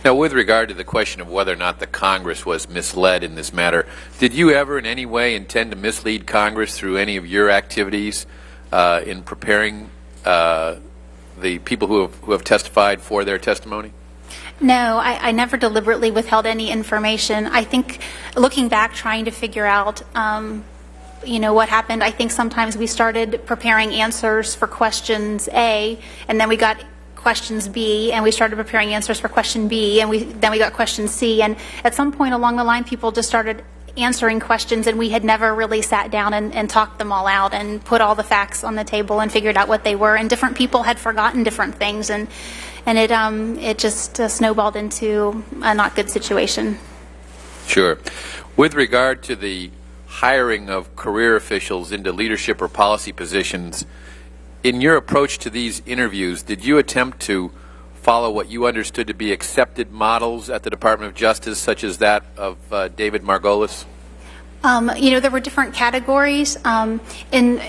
Now, with regard to the question of whether or not the Congress was misled in this matter, did you ever in any way intend to mislead Congress through any of your activities in preparing the people who have testified for their testimony? No, I never deliberately withheld any information. I think looking back, trying to figure out what happened, I think sometimes we started preparing answers for questions A, and then we got questions B, and we started preparing answers for question B, and then we got question C, and at some point along the line people just started answering questions, and we had never really sat down and talked them all out and put all the facts on the table and figured out what they were, and different people had forgotten different things, and it just snowballed into a not good situation. Sure. With regard to the hiring of career officials into leadership or policy positions, in your approach to these interviews, did you attempt to follow what you understood to be accepted models at the Department of Justice, such as that of David Margolis? There were different categories. In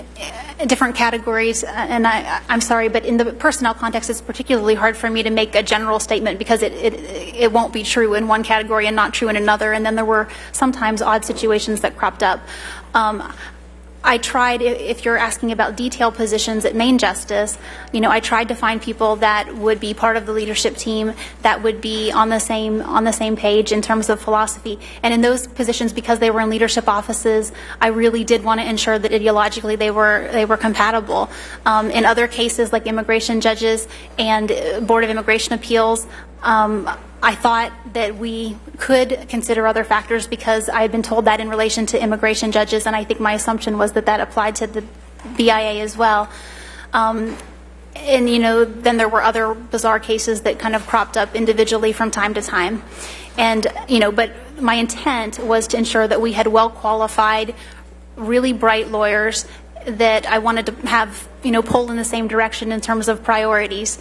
different categories, and I'm sorry, but in the personnel context, it's particularly hard for me to make a general statement because it won't be true in one category and not true in another. And then there were sometimes odd situations that cropped up. I tried, if you're asking about detailed positions at Main Justice, I tried to find people that would be part of the leadership team, that would be on the same page in terms of philosophy. And in those positions, because they were in leadership offices, I really did want to ensure that ideologically they were compatible. In other cases, like immigration judges and Board of Immigration Appeals, I thought that we could consider other factors because I had been told that in relation to immigration judges, and I think my assumption was that that applied to the BIA as well. And then there were other bizarre cases that kind of cropped up individually from time to time. And but my intent was to ensure that we had well qualified, really bright lawyers that I wanted to have pull in the same direction in terms of priorities.